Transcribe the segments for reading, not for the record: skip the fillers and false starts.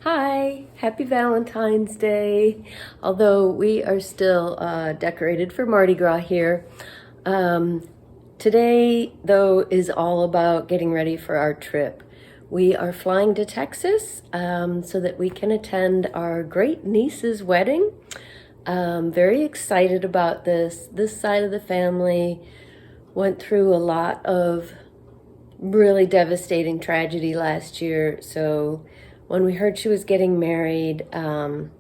Hi, happy Valentine's Day. Although we are still decorated for Mardi Gras here. Today, though, is all about getting ready for our trip. We are flying to Texas so that we can attend our great niece's wedding. Very excited about this. This side of the family went through a lot of really devastating tragedy last year. So when we heard she was getting married, even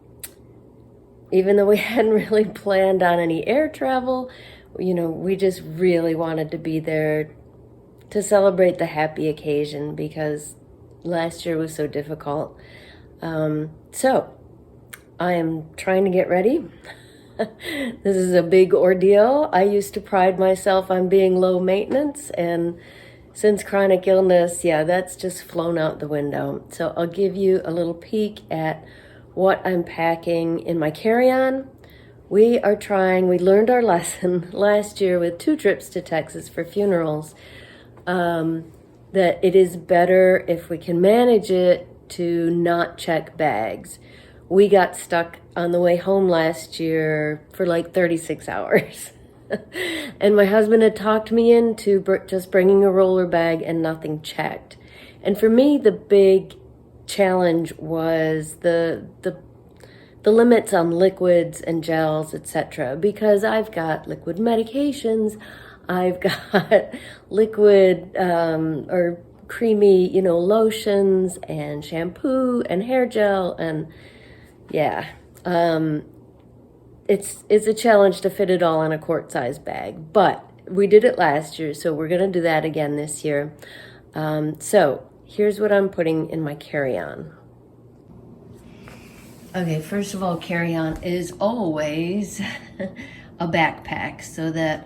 though we hadn't really planned on any air travel, we just really wanted to be there to celebrate the happy occasion because last year was so difficult. So I am trying to get ready. This is a big ordeal. I used to pride myself on being low maintenance, and since chronic illness, that's just flown out the window. So I'll give you a little peek at what I'm packing in my carry-on. We learned our lesson last year with 2 trips to Texas for funerals, that it is better if we can manage it to not check bags. We got stuck on the way home last year for like 36 hours. And my husband had talked me into just bringing a roller bag and nothing checked. And for me, the big challenge was the limits on liquids and gels, etc. Because I've got liquid medications, I've got liquid or creamy, lotions and shampoo and hair gel, and It's a challenge to fit it all in a quart-sized bag, but we did it last year, so we're gonna do that again this year. So here's what I'm putting in my carry-on. Okay, first of all, carry-on is always a backpack so that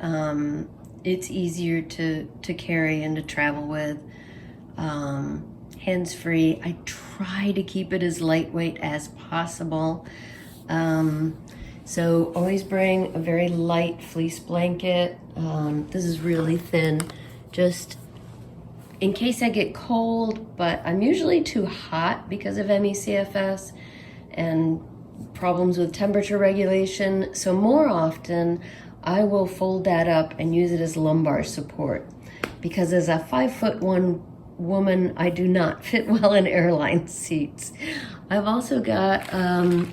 it's easier to carry and to travel with. Hands-free. I try to keep it as lightweight as possible. So always bring a very light fleece blanket. This is really thin, just in case I get cold, but I'm usually too hot because of ME/CFS and problems with temperature regulation. So more often, I will fold that up and use it as lumbar support because as a 5'1" woman, I do not fit well in airline seats. I've also got,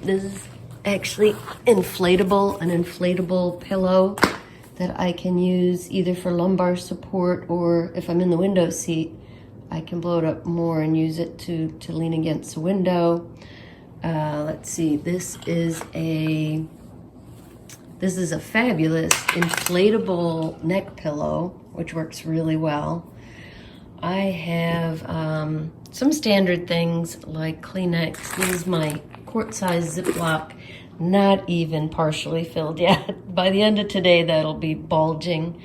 this is actually an inflatable pillow that I can use either for lumbar support, or if I'm in the window seat, I can blow it up more and use it to lean against the window. Let's see, this is a fabulous inflatable neck pillow, which works really well. I have some standard things like Kleenex. This is my quart-sized Ziploc, not even partially filled yet. By the end of today, that'll be bulging,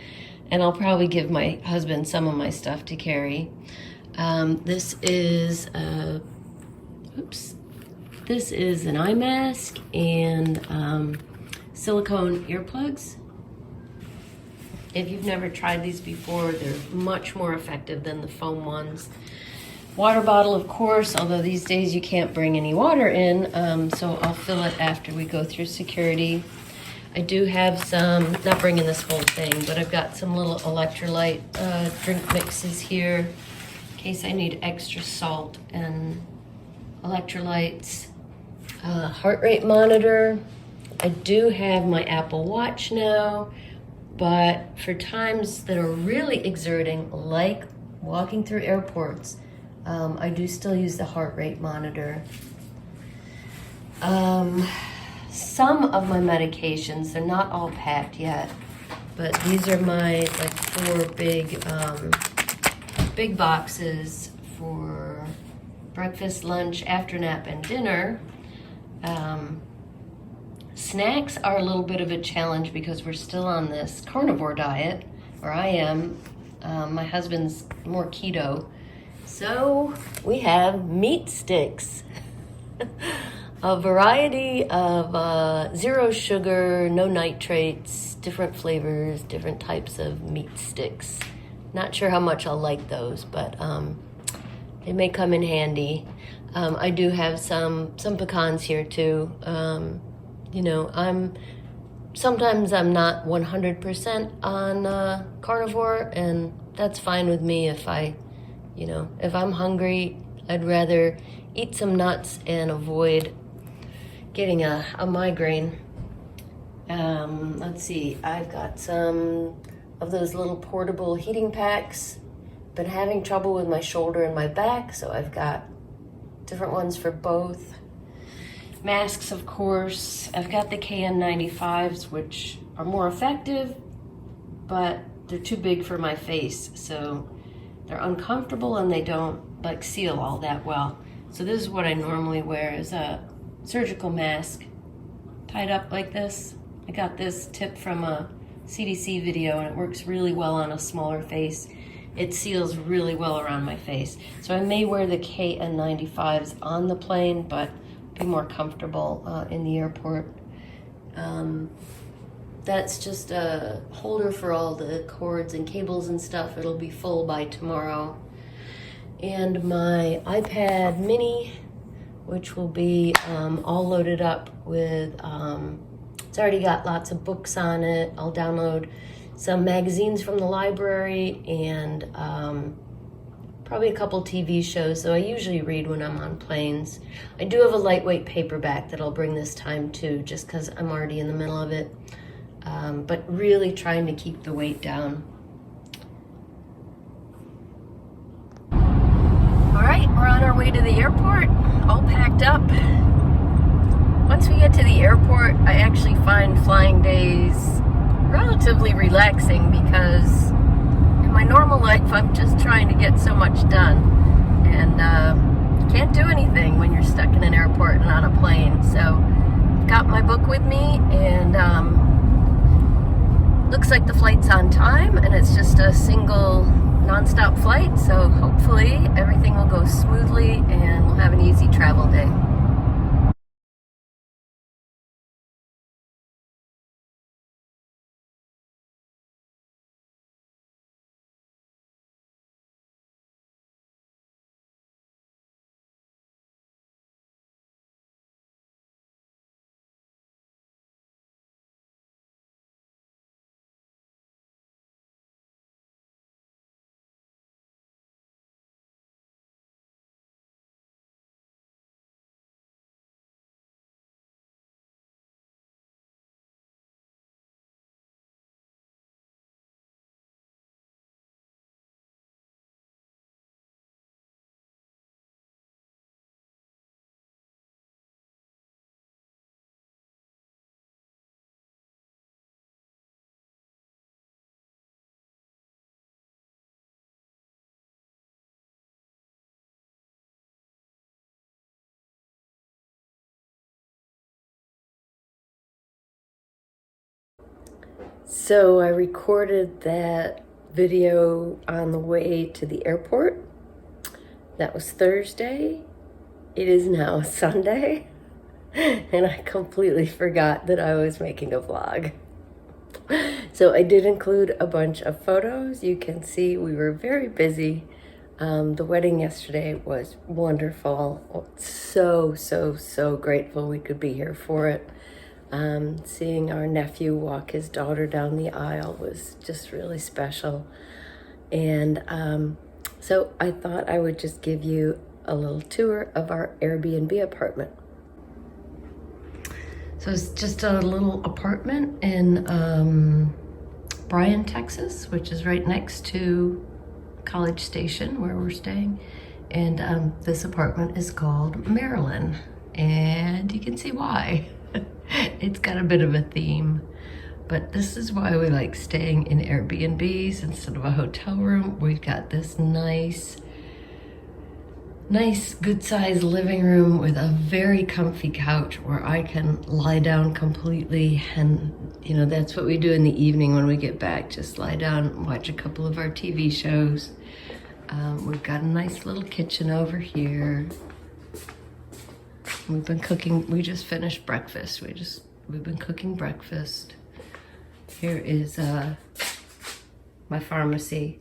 and I'll probably give my husband some of my stuff to carry. This is an eye mask and silicone earplugs. If you've never tried these before, they're much more effective than the foam ones. Water bottle, of course, although these days you can't bring any water in, so I'll fill it after we go through security. I do have some, not bringing this whole thing, but I've got some little electrolyte drink mixes here in case I need extra salt and electrolytes. Heart rate monitor. I do have my Apple Watch now, but for times that are really exerting, like walking through airports, I do still use the heart rate monitor. Some of my medications, they're not all packed yet, but these are my 4 big boxes for breakfast, lunch, after nap, and dinner. Snacks are a little bit of a challenge because we're still on this carnivore diet, or I am. My husband's more keto. So we have meat sticks. A variety of 0 sugar, no nitrates, different flavors, different types of meat sticks. Not sure how much I'll like those, but they may come in handy. I do have some pecans here too. You know, sometimes I'm not 100% on carnivore, and that's fine with me. If if I'm hungry, I'd rather eat some nuts and avoid getting a migraine. Let's see, I've got some of those little portable heating packs. Been having trouble with my shoulder and my back, so I've got different ones for both. Masks, of course. I've got the KN95s, which are more effective, but they're too big for my face, so they're uncomfortable and they don't like seal all that well. So this is what I normally wear, is a surgical mask tied up like this. I got this tip from a CDC video, and it works really well on a smaller face. It seals really well around my face. So I may wear the KN95s on the plane, but be more comfortable in the airport. That's just a holder for all the cords and cables and stuff. It'll be full by tomorrow. And my iPad mini, which will be all loaded up with, it's already got lots of books on it. I'll download some magazines from the library and probably a couple TV shows, though I usually read when I'm on planes. I do have a lightweight paperback that I'll bring this time too, just because I'm already in the middle of it. But really trying to keep the weight down. All right, we're on our way to the airport, all packed up. Once we get to the airport, I actually find flying days relatively relaxing, because in my normal life, I'm just trying to get so much done, and can't do anything when you're stuck in an airport and on a plane. So got my book with me, and looks like the flight's on time, and it's just a single non-stop flight, so hopefully everything will go smoothly and we'll have an easy travel day. So I recorded that video on the way to the airport. That was Thursday. It is now Sunday, and I completely forgot that I was making a vlog. So I did include a bunch of photos. You can see we were very busy. The wedding yesterday was wonderful. So grateful we could be here for it. Seeing our nephew walk his daughter down the aisle was just really special. And so I thought I would just give you a little tour of our Airbnb apartment. So it's just a little apartment in Bryan, Texas, which is right next to College Station where we're staying. And this apartment is called Maryland, and you can see why. It's got a bit of a theme, but this is why we like staying in Airbnbs instead of a hotel room. We've got this nice good sized living room with a very comfy couch where I can lie down completely, and you know, that's what we do in the evening when we get back, just lie down and watch a couple of our TV shows. We've got a nice little kitchen over here. We've been cooking, we just finished breakfast. We've been cooking breakfast. Here is my pharmacy.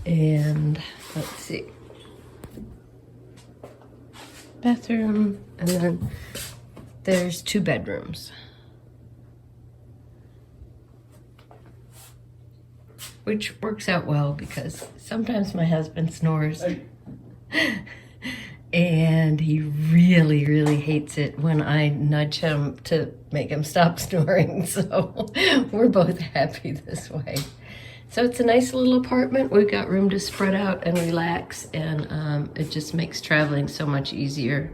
And let's see. bathroom, and then there's 2 bedrooms. Which works out well because sometimes my husband snores. And he really, really hates it when I nudge him to make him stop snoring. So we're both happy this way. So it's a nice little apartment. We've got room to spread out and relax, and it just makes traveling so much easier.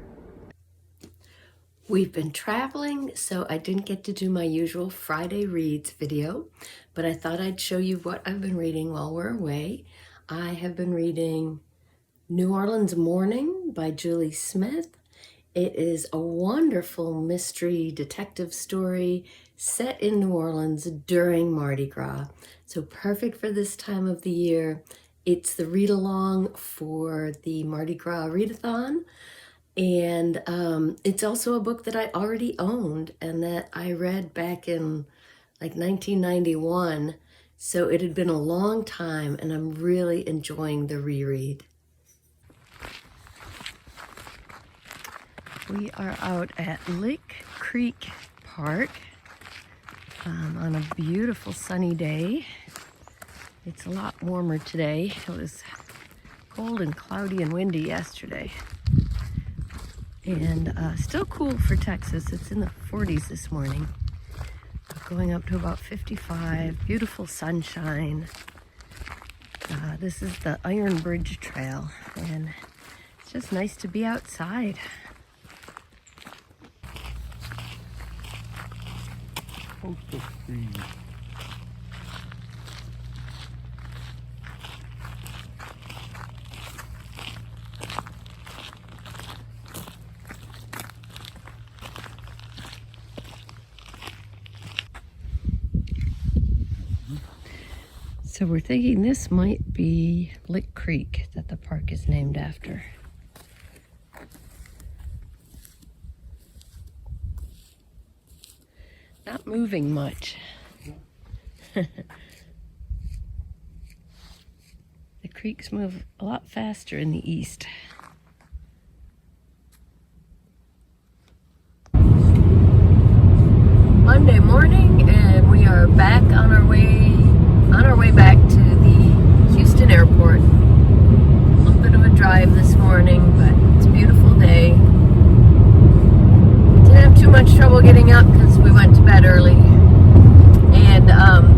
We've been traveling, so I didn't get to do my usual Friday Reads video, but I thought I'd show you what I've been reading while we're away. I have been reading New Orleans Morning by Julie Smith. It is a wonderful mystery detective story set in New Orleans during Mardi Gras. So perfect for this time of the year. It's the read-along for the Mardi Gras readathon. And it's also a book that I already owned and that I read back in like 1991. So it had been a long time, and I'm really enjoying the reread. We are out at Lick Creek Park on a beautiful sunny day. It's a lot warmer today. It was cold and cloudy and windy yesterday. And still cool for Texas. It's in the 40s this morning. Going up to about 55. Beautiful sunshine. This is the Iron Bridge Trail, and it's just nice to be outside. So we're thinking this might be Lick Creek that the park is named after. Not moving much. The creeks move a lot faster in the east. Monday morning, and we are back on our way back to the Houston airport. A little bit of a drive this morning, but it's a beautiful day. Didn't have too much trouble getting up because we went to bed early. And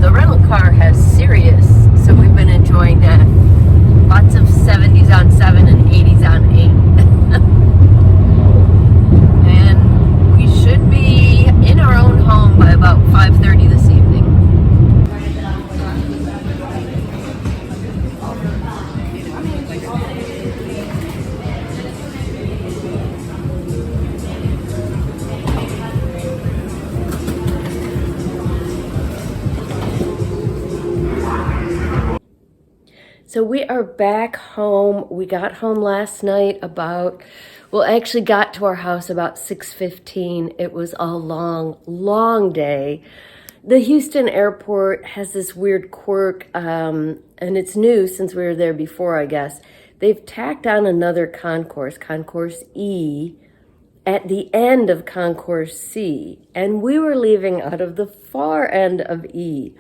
the rental car has Sirius, so we've been enjoying that. Lots of 70s on 7 and 80s on 8. And we should be in our own home by about 5:30 this evening. So we are back home. We got home last night actually got to our house about 6:15. It was a long, long day. The Houston airport has this weird quirk, and it's new since we were there before, I guess. They've tacked on another concourse, Concourse E, at the end of Concourse C, and we were leaving out of the far end of E.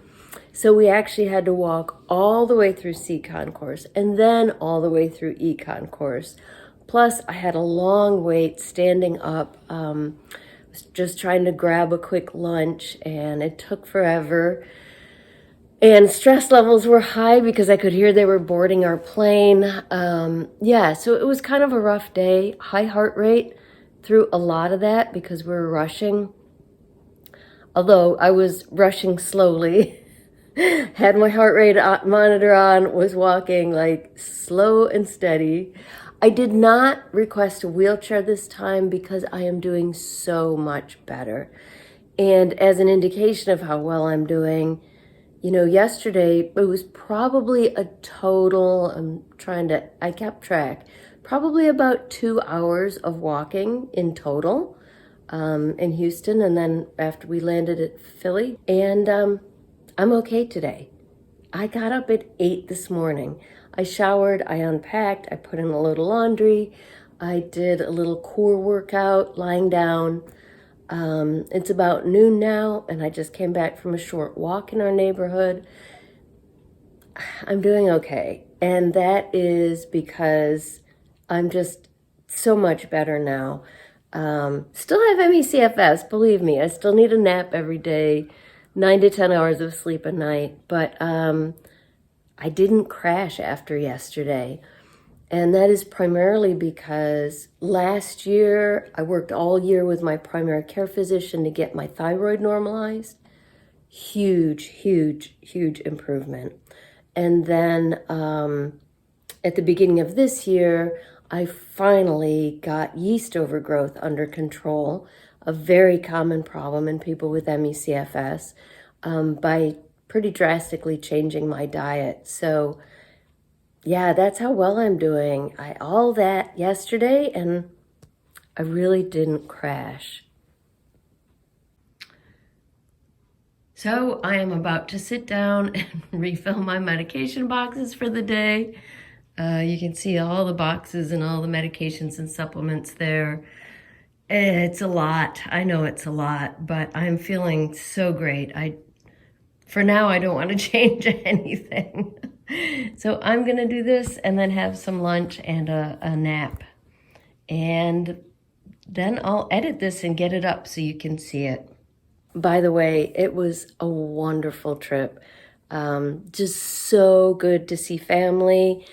So we actually had to walk all the way through C concourse and then all the way through E concourse. Plus, I had a long wait standing up, was just trying to grab a quick lunch, and it took forever. And stress levels were high because I could hear they were boarding our plane. So it was kind of a rough day. High heart rate through a lot of that because we were rushing. Although I was rushing slowly. Had my heart rate monitor on, was walking like slow and steady. I did not request a wheelchair this time because I am doing so much better. And as an indication of how well I'm doing, yesterday it was probably a total, I kept track, probably about 2 hours of walking in total in Houston, and then after we landed at Philly. And I'm okay today. I got up at 8 this morning. I showered, I unpacked, I put in a load of laundry. I did a little core workout lying down. It's about noon now, and I just came back from a short walk in our neighborhood. I'm doing okay, and that is because I'm just so much better now. Still have ME/CFS, believe me. I still need a nap every day, 9 to 10 hours of sleep a night, but I didn't crash after yesterday. And that is primarily because last year I worked all year with my primary care physician to get my thyroid normalized. Huge, huge, huge improvement. And then at the beginning of this year, I finally got yeast overgrowth under control, a very common problem in people with ME/CFS, by pretty drastically changing my diet. So yeah, that's how well I'm doing. All that yesterday, and I really didn't crash. So I am about to sit down and refill my medication boxes for the day. You can see all the boxes and all the medications and supplements there. It's a lot. I know it's a lot, but I'm feeling so great. For now, I don't want to change anything. So I'm going to do this and then have some lunch and a nap. And then I'll edit this and get it up so you can see it. By the way, it was a wonderful trip. Just so good to see family.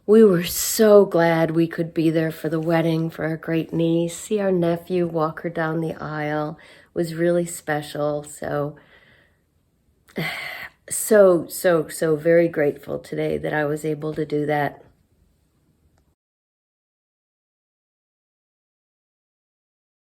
We were so glad we could be there for the wedding for our great niece, see our nephew, walk her down the aisle. It was really special. So very grateful today that I was able to do that.